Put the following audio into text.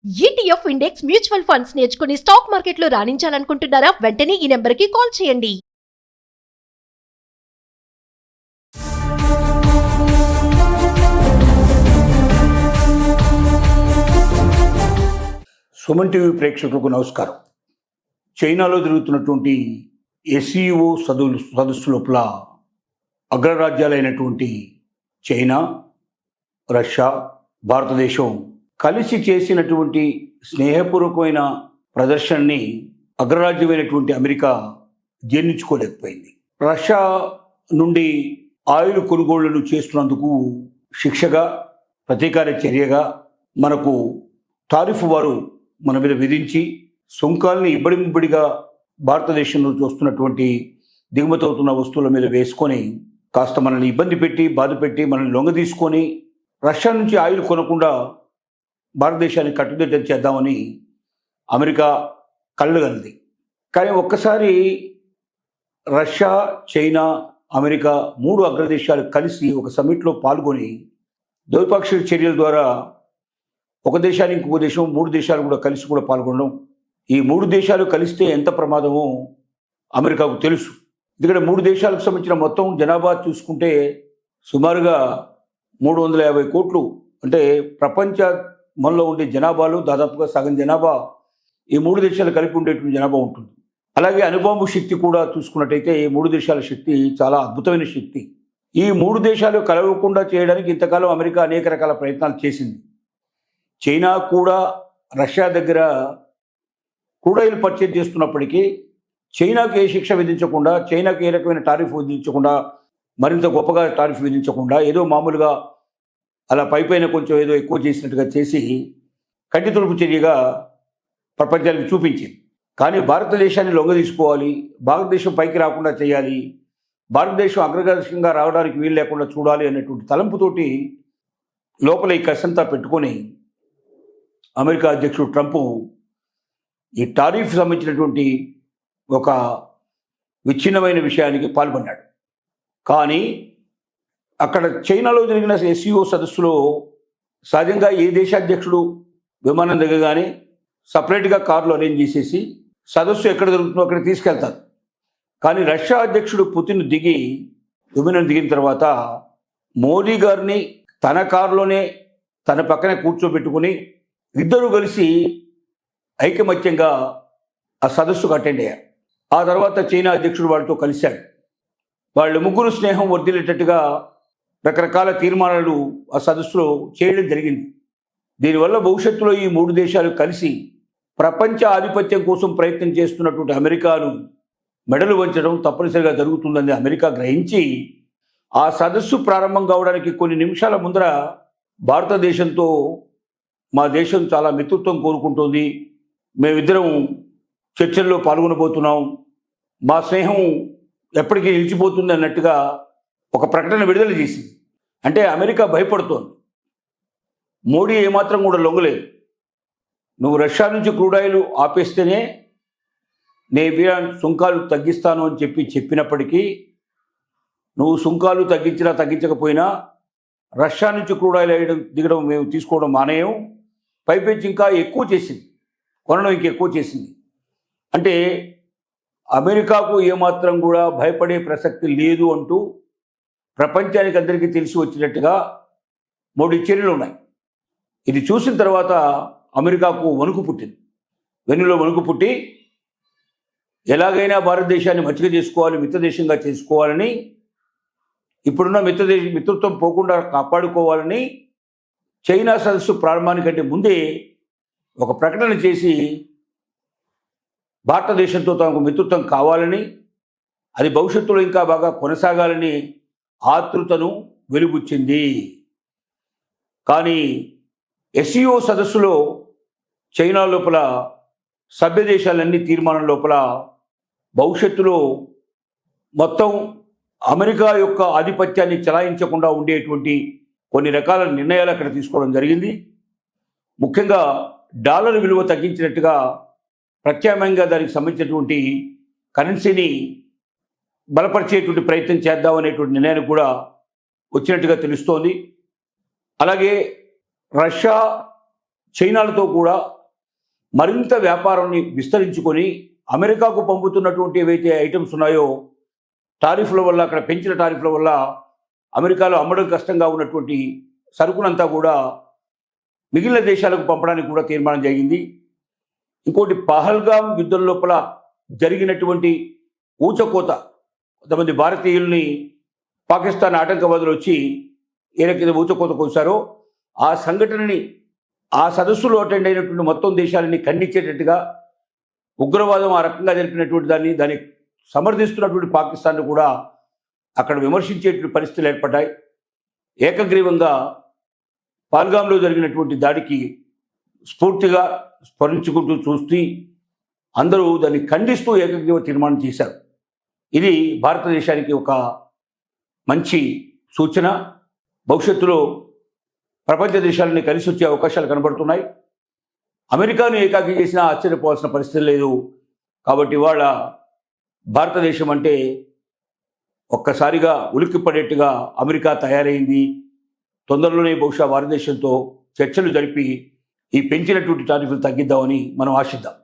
ETF index mutual funds నేర్చుకుని stock మార్కెట్లో రాణించాలనుకుంటున్నారా? వెంటనే ఈ నెంబర్కి కాల్ చేయండి. సుమన్ టీవీ ప్రేక్షకులకు నమస్కారం. చైనాలో జరుగుతున్నటువంటి ఎస్సీఓ సదస్సు లోపల అగ్రరాజ్యాలైనటువంటి చైనా, రష్యా, భారతదేశం కలిసి చేసినటువంటి స్నేహపూర్వకమైన ప్రదర్శనని అగ్రరాజ్యమైనటువంటి అమెరికా జీర్ణించుకోలేకపోయింది. రష్యా నుండి ఆయిల్ కొనుగోళ్లను చేస్తున్నందుకు శిక్షగా, ప్రతీకార చర్యగా మనకు టారిఫ్ వారు మన మీద విధించి సుంకాల్ని ఇబ్బడిముబ్బడిగా భారతదేశంలో చూస్తున్నటువంటి దిగుమతి అవుతున్న వస్తువుల మీద వేసుకొని కాస్త మనల్ని ఇబ్బంది పెట్టి, బాధ పెట్టి, మనల్ని లొంగ తీసుకొని రష్యా నుంచి ఆయిల్ కొనకుండా భారతదేశాన్ని కట్టుదిట్టం చేద్దామని అమెరికా కళ్ళు కన్నది. కానీ ఒక్కసారి రష్యా, చైనా, అమెరికా మూడు అగ్రదేశాలు కలిసి ఒక సమ్మిట్లో పాల్గొని ద్వైపాక్షిక చర్యల ద్వారా ఒక దేశానికి ఇంకొక దేశం, మూడు దేశాలు కూడా కలిసి కూడా పాల్గొనడం, ఈ మూడు దేశాలు కలిస్తే ఎంత ప్రమాదమో అమెరికాకు తెలుసు. ఎందుకంటే మూడు దేశాలకు సంబంధించిన మొత్తం జనాభా చూసుకుంటే సుమారుగా 350 కోట్లు, అంటే ప్రపంచ మనలో ఉండే జనాభాలో దాదాపుగా సగం జనాభా ఈ మూడు దేశాలు కలిపి ఉండేటువంటి జనాభా ఉంటుంది. అలాగే అణుబాంబు శక్తి కూడా చూసుకున్నట్టయితే ఈ మూడు దేశాల శక్తి చాలా అద్భుతమైన శక్తి. ఈ మూడు దేశాలు కలవకుండా చేయడానికి ఇంతకాలం అమెరికా అనేక రకాల ప్రయత్నాలు చేసింది. చైనా కూడా రష్యా దగ్గర క్రూడాయిల్ పర్చేజ్ చేస్తున్నప్పటికీ చైనాకు ఏ శిక్ష విధించకుండా, చైనాకు ఏ రకమైన టారిఫ్ విధించకుండా, మరింత గొప్పగా టారిఫ్ విధించకుండా ఏదో మామూలుగా అలా పైపైన కొంచెం ఏదో ఎక్కువ చేసినట్టుగా చేసి కంటి తుడుపు చర్యగా ప్రపంచానికి చూపించింది. కానీ భారతదేశాన్ని లొంగ తీసుకోవాలి, భారతదేశం పైకి రాకుండా చేయాలి, భారతదేశం అగ్రదేశంగా రావడానికి వీలు లేకుండా చూడాలి అనేటువంటి తలంపుతోటి లోపల ఈ కసంతా పెట్టుకొని అమెరికా అధ్యక్షుడు ట్రంప్ ఈ టారిఫ్ సంబంధించినటువంటి ఒక విచ్ఛిన్నమైన విషయానికి పాల్గొన్నాడు. కానీ అక్కడ చైనాలో జరిగిన ఎస్సీఓ సదస్సులో సహజంగా ఏ దేశాధ్యక్షుడు విమానం దిగగానే సపరేట్గా కార్లు అరేంజ్ చేసేసి సదస్సు ఎక్కడ జరుగుతుందో అక్కడ తీసుకెళ్తారు. కానీ రష్యా అధ్యక్షుడు పుతిన్ విమానం దిగిన తర్వాత మోదీ గారిని తన కారులోనే తన పక్కనే కూర్చోబెట్టుకుని ఇద్దరు కలిసి ఐకమత్యంగా ఆ సదస్సుకు అటెండ్ అయ్యారు. ఆ తర్వాత చైనా అధ్యక్షుడు వాళ్ళతో కలిశాడు. వాళ్ళు ముగ్గురు స్నేహం వర్ధిల్లేటట్టుగా రకరకాల తీర్మానాలు ఆ సదస్సులో చేయడం జరిగింది. దీనివల్ల భవిష్యత్తులో ఈ మూడు దేశాలు కలిసి ప్రపంచ ఆధిపత్యం కోసం ప్రయత్నం చేస్తున్నటువంటి అమెరికాను మెడలు వంచడం తప్పనిసరిగా జరుగుతుందని అమెరికా గ్రహించి ఆ సదస్సు ప్రారంభం కావడానికి కొన్ని నిమిషాల ముందర భారతదేశంతో మా దేశం చాలా మిత్రత్వం కోరుకుంటోంది, మేమిద్దరం చర్చల్లో పాల్గొనబోతున్నాం, మా స్నేహం ఎప్పటికీ నిలిచిపోతుంది అన్నట్టుగా ఒక ప్రకటన విడుదల చేసింది. అంటే అమెరికా భయపడుతోంది. మోడీ ఏమాత్రం కూడా లొంగలేదు. నువ్వు రష్యా నుంచి క్రూడాయిల్ ఆపేస్తేనే నేను సుంకాలు తగ్గిస్తాను అని చెప్పినప్పటికీ నువ్వు సుంకాలు తగ్గించినా తగ్గించకపోయినా రష్యా నుంచి క్రూడాయిల్ దిగడం మేము తీసుకోవడం మానేయం, పైపెచ్చి ఇంకా ఎక్కువ చేసింది, కొనడం ఇంకెక్కువ చేసింది. అంటే అమెరికాకు ఏమాత్రం కూడా భయపడే ప్రసక్తి లేదు అంటూ ప్రపంచానికి అందరికీ తెలిసి వచ్చినట్టుగా మూడు చర్యలు ఉన్నాయి. ఇది చూసిన తర్వాత అమెరికాకు వణుకు పుట్టింది. వెన్నులో వణుకు పుట్టి ఎలాగైనా భారతదేశాన్ని మంచిగా చేసుకోవాలి, మిత్రదేశంగా చేసుకోవాలని, ఇప్పుడున్న మిత్రత్వం పోకుండా కాపాడుకోవాలని చైనా సదస్సు ప్రారంభానికంటే ముందే ఒక ప్రకటన చేసి భారతదేశంతో తనకు మిత్రత్వం కావాలని, అది భవిష్యత్తులో ఇంకా బాగా కొనసాగాలని ఆతృతను వెలుబుచ్చింది. కానీ ఎస్సీఓ సదస్సులో చైనా లోపల సభ్య దేశాలన్నీ తీర్మానం లోపల భవిష్యత్తులో మొత్తం అమెరికా యొక్క ఆధిపత్యాన్ని చలాయించకుండా ఉండేటువంటి కొన్ని రకాల నిర్ణయాలు అక్కడ తీసుకోవడం జరిగింది. ముఖ్యంగా డాలర్ విలువ తగ్గించినట్టుగా ప్రత్యామ్నాయంగా దానికి సంబంధించినటువంటి కరెన్సీని బలపరిచేటువంటి ప్రయత్నం చేద్దామనేటువంటి నిర్ణయానికి కూడా వచ్చినట్టుగా తెలుస్తోంది. అలాగే రష్యా చైనాలతో కూడా మరింత వ్యాపారాన్ని విస్తరించుకొని అమెరికాకు పంపుతున్నటువంటి ఏవైతే ఐటమ్స్ ఉన్నాయో టారిఫ్ల వల్ల, అక్కడ పెంచిన టారిఫ్ల వల్ల అమెరికాలో అమ్మడం కష్టంగా ఉన్నటువంటి సరుకునంతా కూడా మిగిలిన దేశాలకు పంపడానికి కూడా తీర్మానం జరిగింది. ఇంకోటి, పహల్గామ్ యుద్ధం లోపల జరిగినటువంటి ఊచకోత, కొంతమంది భారతీయుల్ని పాకిస్తాన్ ఆటంకవాదులు వచ్చి ఏ రకంగా ఊచకోత కోసారో ఆ సంఘటనని, ఆ సదస్సులో అటెండ్ అయినటువంటి మొత్తం దేశాలని ఖండించేటట్టుగా ఉగ్రవాదం ఆ రకంగా జరిపినటువంటి దాన్ని సమర్థిస్తున్నటువంటి పాకిస్తాన్ను కూడా అక్కడ విమర్శించేటువంటి పరిస్థితులు ఏర్పడ్డాయి. ఏకగ్రీవంగా పహల్గామ్లో జరిగినటువంటి దాడికి స్ఫూర్తిగా స్మరించుకుంటూ చూస్తూ అందరూ దాన్ని ఖండిస్తూ ఏకగ్రీవ తీర్మానం చేశారు. ఇది భారతదేశానికి ఒక మంచి సూచన. భవిష్యత్తులో ప్రపంచ దేశాలని కలిసి వచ్చే అవకాశాలు కనబడుతున్నాయి. అమెరికాను ఏకాకి చేసినా ఆశ్చర్యపోవాల్సిన పరిస్థితి లేదు. కాబట్టి ఇవాళ భారతదేశం అంటే ఒక్కసారిగా ఉలిక్కిపడేట్టుగా అమెరికా తయారైంది. తొందరలోనే బహుశా భారతదేశంతో చర్చలు జరిపి ఈ పెంచినటువంటి టారిఫ్లు తగ్గిద్దామని మనం ఆశిద్దాం.